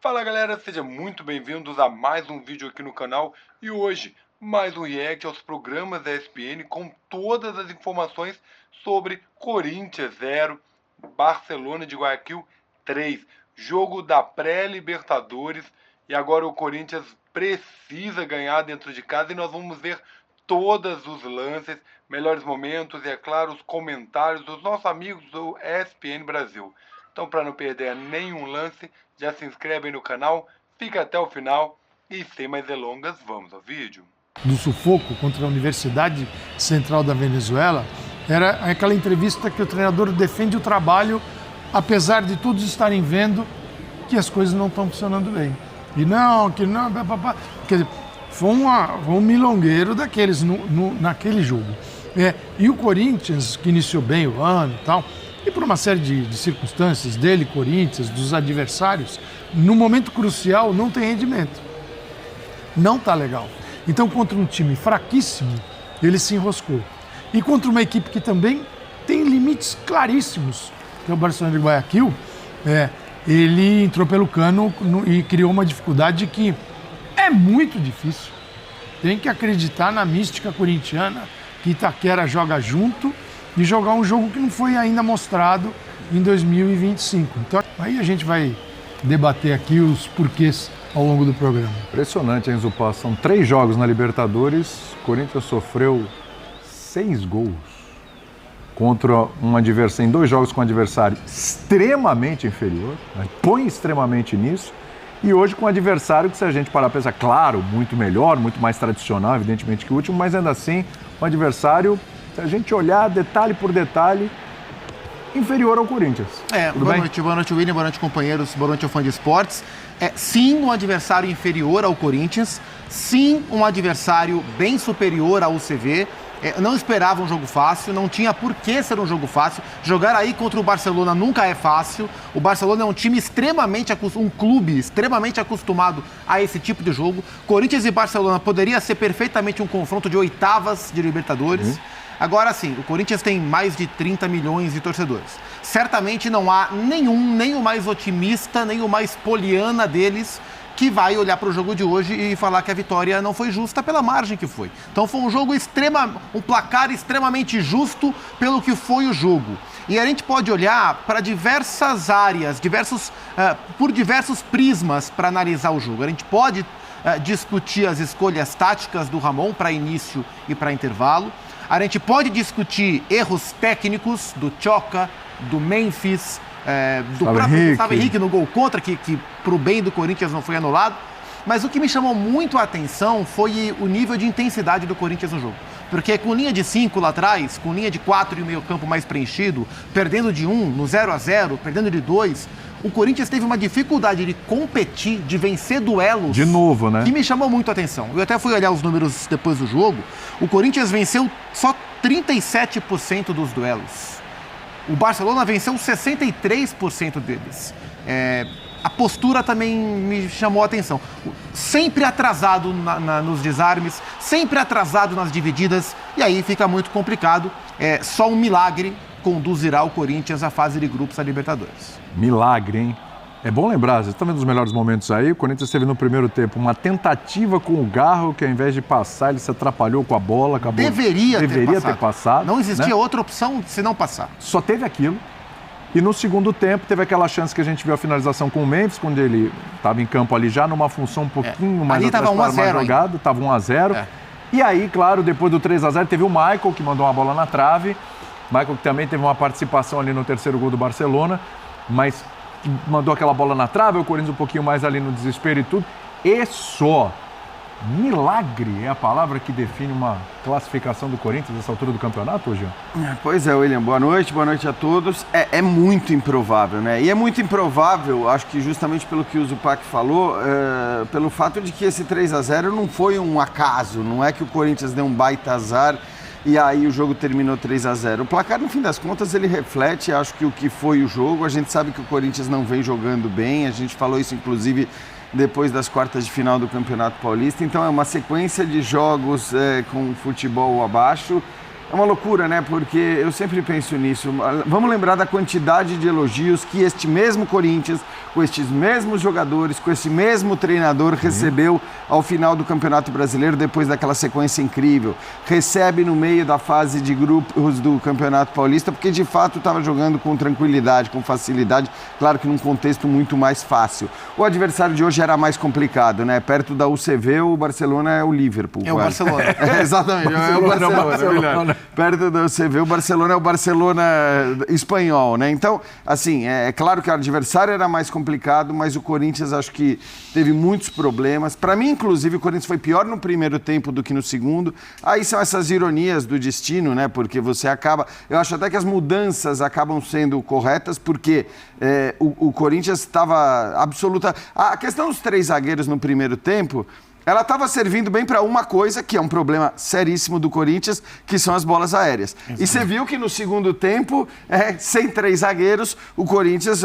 Fala galera, sejam muito bem-vindos a mais um vídeo aqui no canal e hoje mais um react aos programas da ESPN com todas as informações sobre Corinthians 0, Barcelona de Guayaquil 3, jogo da pré-Libertadores e agora o Corinthians precisa ganhar dentro de casa e nós vamos ver todos os lances, melhores momentos e é claro os comentários dos nossos amigos do ESPN Brasil. Então, para não perder nenhum lance, já se inscreve aí no canal, fica até o final e sem mais delongas, vamos ao vídeo. Do sufoco contra a Universidade Central da Venezuela, era aquela entrevista que o treinador defende o trabalho, apesar de todos estarem vendo que as coisas não estão funcionando bem. E não, quer dizer, foi um milongueiro daqueles naquele jogo. E o Corinthians, que iniciou bem o ano e tal, e por uma série de circunstâncias dele, Corinthians, dos adversários, no momento crucial não tem rendimento. Não tá legal. Então, contra um time fraquíssimo, ele se enroscou. E contra uma equipe que também tem limites claríssimos, que é o Barcelona de Guayaquil, ele entrou pelo cano e criou uma dificuldade que é muito difícil. Tem que acreditar na mística corintiana, que Itaquera joga junto, e jogar um jogo que não foi ainda mostrado em 2025. Então, aí a gente vai debater aqui os porquês ao longo do programa. Impressionante, hein, Zupá? São 3 jogos na Libertadores, o Corinthians sofreu 6 gols contra um adversário, em 2 jogos com um adversário extremamente inferior, né? Põe extremamente nisso, e hoje com um adversário que, se a gente parar para pensar, claro, muito melhor, muito mais tradicional, evidentemente, que o último, mas ainda assim, um adversário, se a gente olhar detalhe por detalhe, inferior ao Corinthians. Boa noite, William, boa noite, companheiros, boa noite ao fã de esportes. Sim, um adversário inferior ao Corinthians, sim, um adversário bem superior ao UCV. Não esperava um jogo fácil, não tinha por que ser um jogo fácil. Jogar aí contra o Barcelona nunca é fácil. O Barcelona é um time um clube extremamente acostumado a esse tipo de jogo. Corinthians e Barcelona poderia ser perfeitamente um confronto de oitavas de Libertadores. Agora sim, o Corinthians tem mais de 30 milhões de torcedores. Certamente não há nem o mais otimista, nem o mais poliana deles que vai olhar para o jogo de hoje e falar que a vitória não foi justa pela margem que foi. Então foi um placar extremamente justo pelo que foi o jogo. E a gente pode olhar para diversas áreas, por diversos prismas para analisar o jogo. A gente pode discutir as escolhas táticas do Ramon para início e para intervalo. A gente pode discutir erros técnicos do Tchoca, do Memphis, do próprio Gustavo Henrique no gol contra, que para o bem do Corinthians não foi anulado. Mas o que me chamou muito a atenção foi o nível de intensidade do Corinthians no jogo. Porque com linha de 5 lá atrás, com linha de 4 e o meio campo mais preenchido, perdendo de 1 no 0-0, perdendo de 2, o Corinthians teve uma dificuldade de competir, de vencer duelos. De novo, né? Que me chamou muito a atenção. Eu até fui olhar os números depois do jogo. O Corinthians venceu só 37% dos duelos. O Barcelona venceu 63% deles. A postura também me chamou a atenção. Sempre atrasado nos desarmes, sempre atrasado nas divididas, e aí fica muito complicado. Só um milagre conduzirá o Corinthians à fase de grupos da Libertadores. Milagre, hein? É bom lembrar, você está vendo os melhores momentos aí? O Corinthians teve no primeiro tempo uma tentativa com o Garro, que ao invés de passar, ele se atrapalhou com a bola, acabou. Deveria ter passado. Não existia, né? Outra opção se não passar. Só teve aquilo. E no segundo tempo, teve aquela chance que a gente viu a finalização com o Memphis, quando ele estava em campo ali já numa função um pouquinho mais atrás, mais jogado, estava 1-0. E aí, claro, depois do 3-0, teve o Michael, que mandou uma bola na trave. Michael que também teve uma participação ali no terceiro gol do Barcelona, mas mandou aquela bola na trave, o Corinthians um pouquinho mais ali no desespero e tudo. E só. Milagre é a palavra que define uma classificação do Corinthians nessa altura do campeonato, Jean? Pois é, William. Boa noite a todos. É muito improvável, né? E é muito improvável, acho que justamente pelo que o Zupac falou, pelo fato de que esse 3-0 não foi um acaso, não é que o Corinthians deu um baita azar e aí o jogo terminou 3-0. O placar, no fim das contas, ele reflete, acho que o que foi o jogo. A gente sabe que o Corinthians não vem jogando bem, a gente falou isso, inclusive, depois das quartas de final do Campeonato Paulista. Então é uma sequência de jogos com futebol abaixo É uma loucura, né? Porque eu sempre penso nisso. Vamos lembrar da quantidade de elogios que este mesmo Corinthians, com estes mesmos jogadores, com esse mesmo treinador recebeu ao final do Campeonato Brasileiro, depois daquela sequência incrível. Recebe no meio da fase de grupos do Campeonato Paulista, porque de fato estava jogando com tranquilidade, com facilidade, claro que num contexto muito mais fácil. O adversário de hoje era mais complicado, né? Perto da UCV, o Barcelona é o Liverpool. É o Barcelona. Exatamente, é o Barcelona. Perto da UCV, o Barcelona é o Barcelona espanhol, né? Então, assim, é claro que o adversário era mais complicado, mas o Corinthians acho que teve muitos problemas. Para mim, inclusive, o Corinthians foi pior no primeiro tempo do que no segundo. Aí são essas ironias do destino, né? Porque você acaba... Eu acho até que as mudanças acabam sendo corretas, porque o Corinthians estava absoluta... A questão dos 3 zagueiros no primeiro tempo... Ela estava servindo bem para uma coisa, que é um problema seríssimo do Corinthians, que são as bolas aéreas. Exatamente. E você viu que no segundo tempo, sem 3 zagueiros, o Corinthians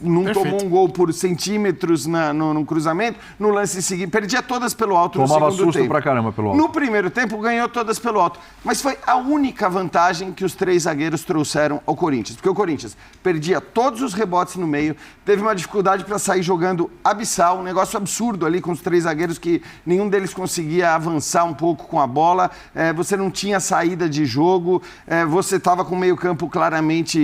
não tomou um gol por centímetros no cruzamento, no lance seguinte, perdia todas pelo alto no segundo tempo. Tomava susto pra caramba pelo alto. No primeiro tempo, ganhou todas pelo alto. Mas foi a única vantagem que os 3 zagueiros trouxeram ao Corinthians. Porque o Corinthians perdia todos os rebotes no meio, teve uma dificuldade para sair jogando abissal, um negócio absurdo ali com os 3 zagueiros que nenhum deles conseguia avançar um pouco com a bola, você não tinha saída de jogo, você estava com o meio-campo claramente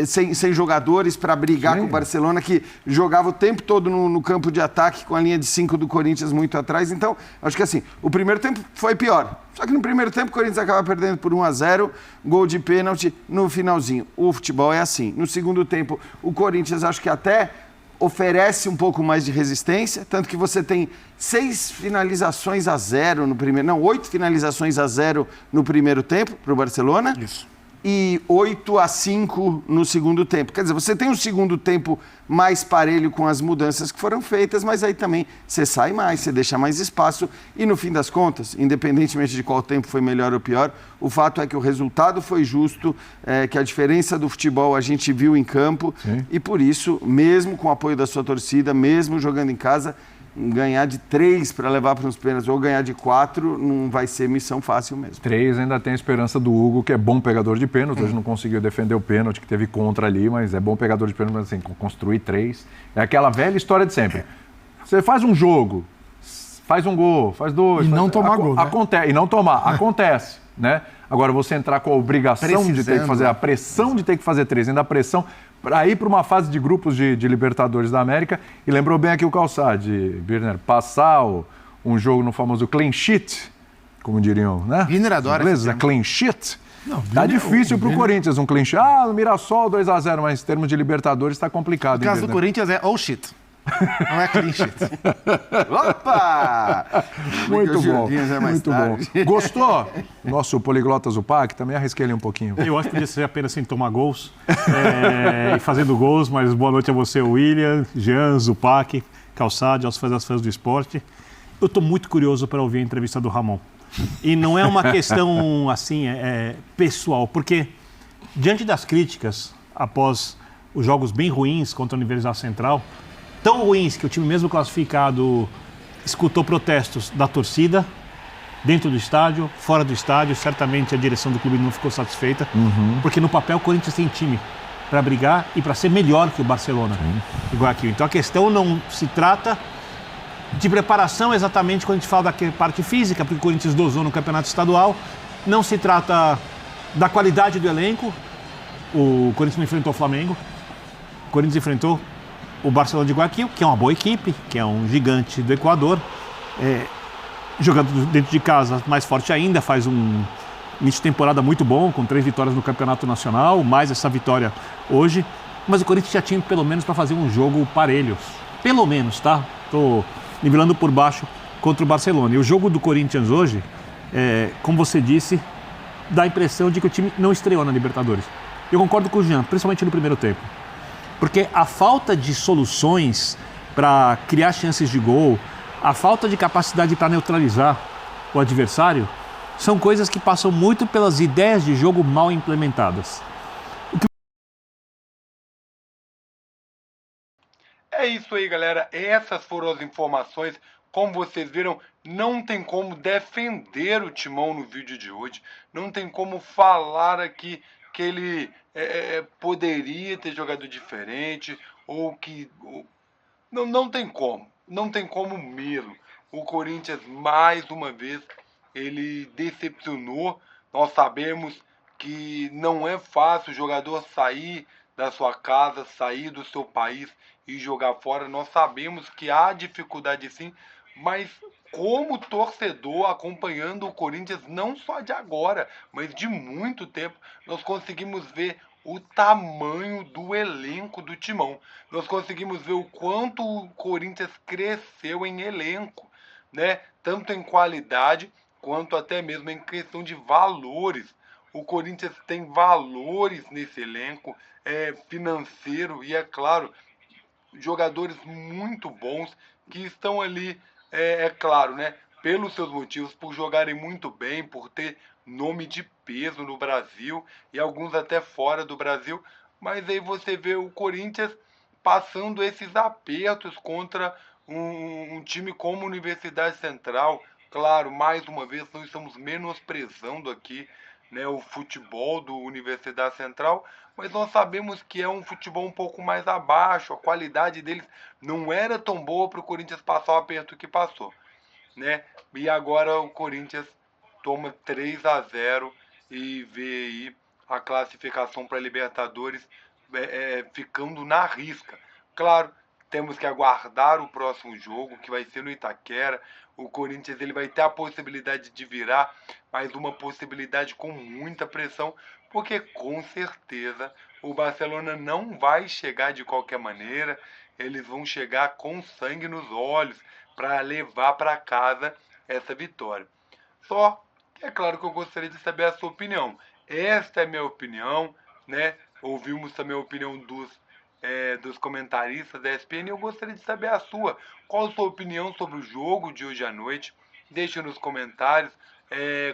sem jogadores para brigar com o Barcelona, que jogava o tempo todo no campo de ataque com a linha de 5 do Corinthians muito atrás. Então, acho que assim, o primeiro tempo foi pior. Só que no primeiro tempo o Corinthians acaba perdendo por 1-0, gol de pênalti no finalzinho. O futebol é assim. No segundo tempo, o Corinthians acho que até oferece um pouco mais de resistência, tanto que você tem 6 finalizações a 0 no primeiro... Não, 8 finalizações a 0 no primeiro tempo para o Barcelona. Isso. E 8-5 no segundo tempo. Quer dizer, você tem um segundo tempo mais parelho com as mudanças que foram feitas, mas aí também você sai mais, você deixa mais espaço e no fim das contas, independentemente de qual tempo foi melhor ou pior, o fato é que o resultado foi justo, que a diferença do futebol a gente viu em campo. Sim. E por isso, mesmo com o apoio da sua torcida, mesmo jogando em casa, ganhar de 3 para levar para os pênaltis ou ganhar de 4 não vai ser missão fácil mesmo. 3 ainda tem a esperança do Hugo, que é bom pegador de pênalti. Hoje não conseguiu defender o pênalti que teve contra ali, mas é bom pegador de pênalti, mas assim, construir 3. É aquela velha história de sempre. Você faz um jogo, faz um gol, faz 2... E não tomar gol, né? Acontece, e não tomar, acontece, né? Agora, você entrar com a obrigação de ter que fazer, a pressão de ter que fazer 3, ainda a pressão para ir para uma fase de grupos de Libertadores da América. E lembrou bem aqui o Calçade, Birner, passar um jogo no famoso clean sheet, como diriam, né? Birner adora. Beleza, clean sheet. Não, tá difícil para o Corinthians um clean sheet. No Mirassol 2-0, mas em termos de Libertadores está complicado. No caso do Corinthians é all shit. Não é clean sheet. Opa! Muito bom, muito bom. Gostou? Nosso poliglota Zupac, também arrisquei ele um pouquinho. Eu acho que podia ser apenas sem tomar gols e fazendo gols, mas boa noite a você, William, Jean, Zupac, Calçade, aos fãs do esporte. Eu estou muito curioso para ouvir a entrevista do Ramon. E não é uma questão assim, pessoal, porque diante das críticas após os jogos bem ruins contra a Universidade Central, tão ruins que o time mesmo classificado escutou protestos da torcida, dentro do estádio, fora do estádio, certamente a direção do clube não ficou satisfeita, porque no papel o Corinthians tem time para brigar e para ser melhor que o Barcelona, igual aqui. Então a questão não se trata de preparação exatamente quando a gente fala da parte física, porque o Corinthians dosou no campeonato estadual, não se trata da qualidade do elenco, o Corinthians não enfrentou o Flamengo, o Corinthians enfrentou o Barcelona de Guayaquil, que é uma boa equipe, que é um gigante do Equador, jogando dentro de casa mais forte ainda, faz um início de temporada muito bom, com 3 vitórias no Campeonato Nacional, mais essa vitória hoje, mas o Corinthians já tinha pelo menos para fazer um jogo parelho, pelo menos, tá? Estou nivelando por baixo contra o Barcelona. E o jogo do Corinthians hoje, como você disse, dá a impressão de que o time não estreou na Libertadores. Eu concordo com o Jean, principalmente no primeiro tempo. Porque a falta de soluções para criar chances de gol, a falta de capacidade para neutralizar o adversário, são coisas que passam muito pelas ideias de jogo mal implementadas. É isso aí, galera. Essas foram as informações. Como vocês viram, não tem como defender o Timão no vídeo de hoje, não tem como falar aqui que ele poderia ter jogado diferente, ou que... não tem como, não tem como mesmo. O Corinthians, mais uma vez, ele decepcionou. Nós sabemos que não é fácil o jogador sair da sua casa, sair do seu país e jogar fora. Nós sabemos que há dificuldade sim, mas como torcedor acompanhando o Corinthians não só de agora, mas de muito tempo, nós conseguimos ver o tamanho do elenco do Timão. Nós conseguimos ver o quanto o Corinthians cresceu em elenco, né? Tanto em qualidade quanto até mesmo em questão de valores. O Corinthians tem valores nesse elenco, financeiro e, é claro, jogadores muito bons que estão ali, claro, né? Pelos seus motivos, por jogarem muito bem, por ter nome de peso no Brasil e alguns até fora do Brasil. Mas aí você vê o Corinthians passando esses apertos contra um time como a Universidade Central. Claro, mais uma vez, nós estamos menosprezando aqui, né, o futebol do Universidade Central, mas nós sabemos que é um futebol um pouco mais abaixo, a qualidade deles não era tão boa para o Corinthians passar o aperto que passou, né? E agora o Corinthians toma 3-0 e vê aí a classificação para a Libertadores ficando na risca. Claro, temos que aguardar o próximo jogo, que vai ser no Itaquera. O Corinthians ele vai ter a possibilidade de virar, mas uma possibilidade com muita pressão, porque com certeza o Barcelona não vai chegar de qualquer maneira. Eles vão chegar com sangue nos olhos para levar para casa essa vitória. Só que é claro que eu gostaria de saber a sua opinião. Esta é a minha opinião, né? Ouvimos também a opinião dos comentaristas da ESPN e eu gostaria de saber a sua. Qual a sua opinião sobre o jogo de hoje à noite? Deixe nos comentários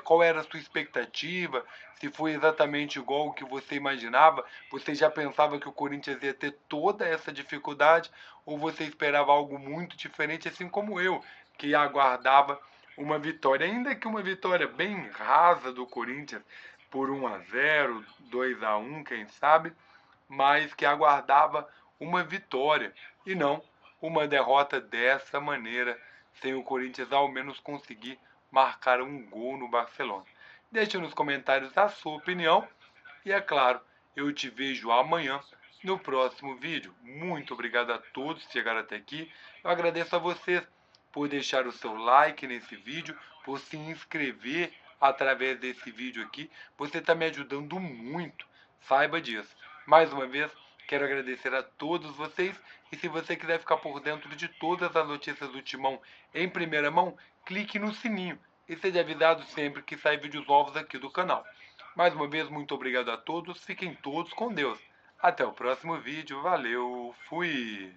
qual era a sua expectativa, se foi exatamente igual ao que você imaginava. Você já pensava que o Corinthians ia ter toda essa dificuldade ou você esperava algo muito diferente, assim como eu, que aguardava uma vitória, ainda que uma vitória bem rasa do Corinthians por 1-0, 2-1, quem sabe, mas que aguardava uma vitória e não uma derrota dessa maneira, sem o Corinthians ao menos conseguir marcar um gol no Barcelona. Deixe nos comentários a sua opinião e, é claro, eu te vejo amanhã no próximo vídeo. Muito obrigado a todos que chegaram até aqui. Eu agradeço a vocês por deixar o seu like nesse vídeo, por se inscrever através desse vídeo aqui. Você está me ajudando muito, saiba disso. Mais uma vez, quero agradecer a todos vocês. E se você quiser ficar por dentro de todas as notícias do Timão em primeira mão, clique no sininho e seja avisado sempre que sair vídeos novos aqui do canal. Mais uma vez, muito obrigado a todos. Fiquem todos com Deus. Até o próximo vídeo. Valeu. Fui.